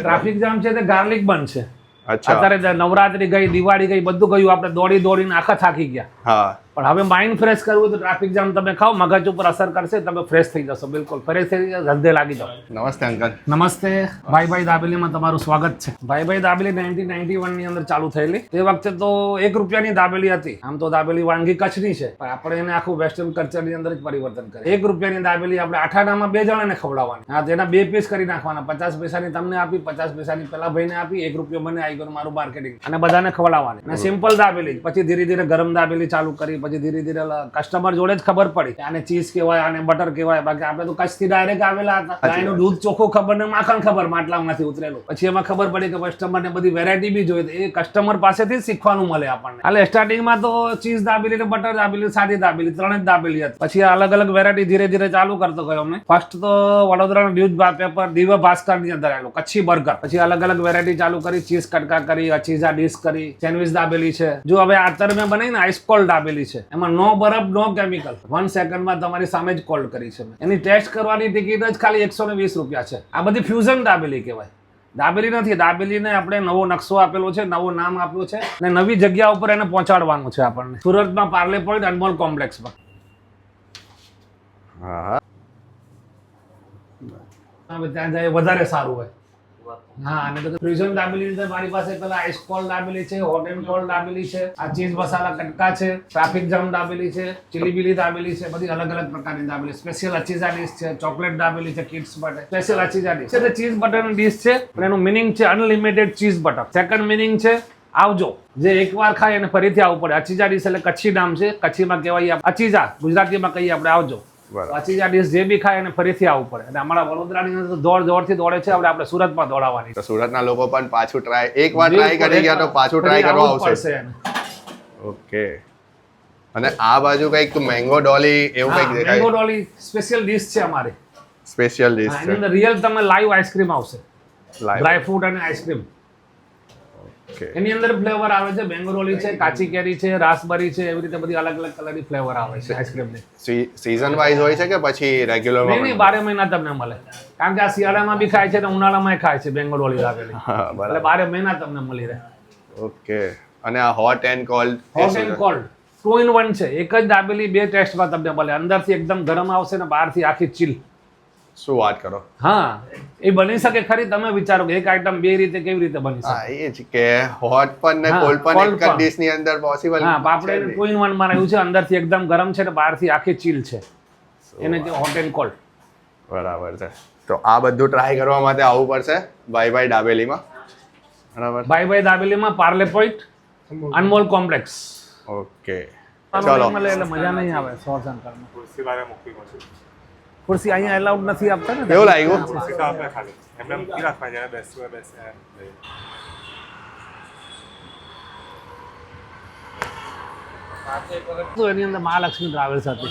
Traffic jam છે તે garlic બન છે. અચ્છા. અત્યારે નવરાત્રી ગઈ, દિવાળી ગઈ, બધું ગયું, આપણે દોડીને આખા થાકી ગયા. હા. પણ હવે માઇન્ડ ફ્રેશ કરવું હોય તો ટ્રાફિક જામ તમે ખાઓ, મગજ ઉપર અસર કરશે, તમે ફ્રેશ થઈ જશો. બિલકુલ ફ્રેશ થઈ જશો, ધંધે લાગી જાઓ. નમસ્તે અંકલ. નમસ્તે. ભાઈ દાબેલીમાં તમારું સ્વાગત છે. ભાઈ દાબેલી 1991 ની અંદર ચાલુ થયેલી. તે વખતે તો 1 રૂપિયાની દાબેલી હતી. આમ તો દાબેલી વાનગી કચ્છની છે, પણ આપણે એને આખું વેસ્ટર્ન કલ્ચરની અંદર જ પરિવર્તન કરીએ. 1 રૂપિયાની દાબેલી આપણે આઠાણામાં 2 જણાને ખવડાવવાની. હા, તેના 2 પીસ કરી નાખવાના. 50 પૈસાની તમને આપી, 50 પૈસાની પેલા ભાઈને આપી, 1 રૂપિયો મને આવી ગયો મારું માર્કેટિંગ, અને બધાને ખવડાવવાની. અને સિમ્પલ દાબેલી. પછી ધીરે ધીરે ગરમ દાબેલી ચાલુ કરી, પછી ધીરે ધીરે કસ્ટમર જોડે જ ખબર પડી કે આને ચીઝ કહેવાય, આને બટર કહેવાય. બાકી આપણે તો કચ્છથી ડાયરેક્ટ આવેલા હતા, એનું દૂધ ચોખ્ખું ખબર ને માખણ ખબર માટલામાંથી ઉતરેલું. પછી એમાં ખબર પડી કે કસ્ટમરને બધી વેરાયટી બી જોઈએ, એ કસ્ટમર પાસેથી જ શીખવાનું મળે આપણને. એટલે સ્ટાર્ટિંગમાં તો ચીઝ દાબેલી ને બટર દાબેલી, સાદી દાબેલી, 3 જ દાબેલી હતી. પછી અલગ અલગ વેરાયટી ધીરે ધીરે ચાલુ કરતો ગયો અમે. ફર્સ્ટ તો વડોદરાનું ન્યૂઝ પેપર દિવ્ય ભાસ્કર ની અંદર આવેલું કચ્છી બર્ગર. પછી અલગ અલગ વેરાયટી ચાલુ કરી, ચીઝ કટકા કરી, ચીઝા ડીશ કરી, સેન્ડવિચ દાબેલી છે. જો હવે અત્યારે મેં બનાવીને આઈસ કોલ્ડ દાબેલી છે, એમાં નો બરફ નો કેમિકલ, 1 સેકન્ડમાં તમારી સામે જ કોલ્ડ કરી છે. એની ટેસ્ટ કરવાની ટિકિટ જ ખાલી 120 રૂપિયા છે. આ બધી ફ્યુઝન દાબેલી કહેવાય. દાબેલી નથી, દાબેલીને આપણે નવો નકશો આપેલો છે, નવું નામ આપ્યું છે, અને નવી જગ્યા ઉપર એને પહોંચાડવાનું છે આપણને. સુરતમાં પાર્લે પોઈન્ટ અનમોલ કોમ્પ્લેક્સમાં. હા. ત્યાં જાય વધારે સારું હોય. હા, અને તો ફ્યુઝન દાબેલી અંદર મારી પાસે પેલા આઈસ કોલ્ડ દાબેલી છે, હોટ એન્ડ કોલ્ડ દાબેલી છે, આ ચીઝ મસાલા કટકા છે, ટ્રાફિક જામ દાબેલી છે, ચીલી બીલી દાબેલી છે, બધી અલગ અલગ પ્રકારની દાબેલી. સ્પેશિયલ અચીઝા ડીશ છે, ચોકલેટ દાબેલી છે કિડ્સ માટે. સ્પેશિયલ અચીઝા ડીશ છે, ચીઝ બટરની ડીશ છે, પણ એનું મિનિંગ છે unlimited cheese butter. Second meaning છે આવજો, જે એકવાર ખાય એને ફરીથી આવવું પડે. અચીઝા ડીશ એટલે કચ્છી નામ છે, કચ્છીમાં કહેવાય અચીઝા, ગુજરાતીમાં કહીએ આપણે આવજો. અચીઝા ડીશ જે બી ખાય એને ફરીથી આવવું પડે. અને અમારા વડોદરાની અંદર દોડથી દોડે છે, આપણે સુરતમાં દોડાવવાની. તો સુરતના લોકો પણ પાછું એકવાર ટ્રાય કરી ગયા તો પાછું ટ્રાય કરવા આવશે. ઓકે. અને આ બાજુ કઈક મેંગો ડોલી એવું કઈક દેખાય. મેંગો ડોલી સ્પેશિયલ ડીશ છે અમારી. સ્પેશિયલ ડીશ છે. એની અંદર રિયલ તમે લાઈવ આઈસ્ક્રીમ આવશે, ડ્રાય ફ્રૂટ અને આઈસ્ક્રીમ. એની અંદર ફ્લેવર આવે છે, મેંગો ડોલી છે, કાચી કેરી છે, રાસબરી છે, એવી રીતે બધી અલગ અલગ કલરની ફ્લેવર આવે છે આઈસ્ક્રીમની. સીઝન વાઇઝ હોય છે કે પછી રેગ્યુલર? નહીં, 12 મહિના તમને મળે. કારણ કે આ શિયાળામાં બી ખાય છે અને ઉનાળામાં ખાય છે મેંગો ડોલી દાબેલી. એટલે 12 મહિના તમને મળી રહે. ઓકે. અને આ hot and cold? Hot and cold 2 in 1 છે. એક જ દાબેલી 2 ટેસ્ટમાં તમને મળે. અંદરથી એકદમ ગરમ આવશે ને બહારથી આખી ચીલ. શું વાત કરો? હા, એ બની શકે ખરી. તમે વિચારો કે એક આઈટમ 2 રીતે કેવી રીતે બની શકે? હા, એ જ કે હોટ પણ ને કોલ્ડ પણ એક જ ડીશ ની અંદર પોસિબલ. હા, આપણે 2 in 1 માં રહ્યું છે. અંદરથી એકદમ ગરમ છે ને બહારથી આખી ચીલ છે. એને કે હોટ એન્ડ કોલ્ડ. બરાબર છે. તો આ બધું ટ્રાય કરવા માટે આવવું પડશે ભાઈ દાબેલીમાં. બરાબર. ભાઈ દાબેલીમાં પાર્લે પોઈન્ટ અનમોલ કોમ્પ્લેક્સ. ઓકે, ચલો. એટલે મજા નહીં આવે. સોર્સ અંકલમાં ખુરશી વાળા મૂકી પડશે. ખુરશી અહીંયા એલાઉડ નથી આપતા ને. કેવું લાગ્યું? ખુરશી તો આપણે ખાલી એમને મૂકી રાખવા જ્યારે બેસવું બેસે. તો એની અંદર મહાલક્ષ્મી ટ્રાવેલ્સ હતી.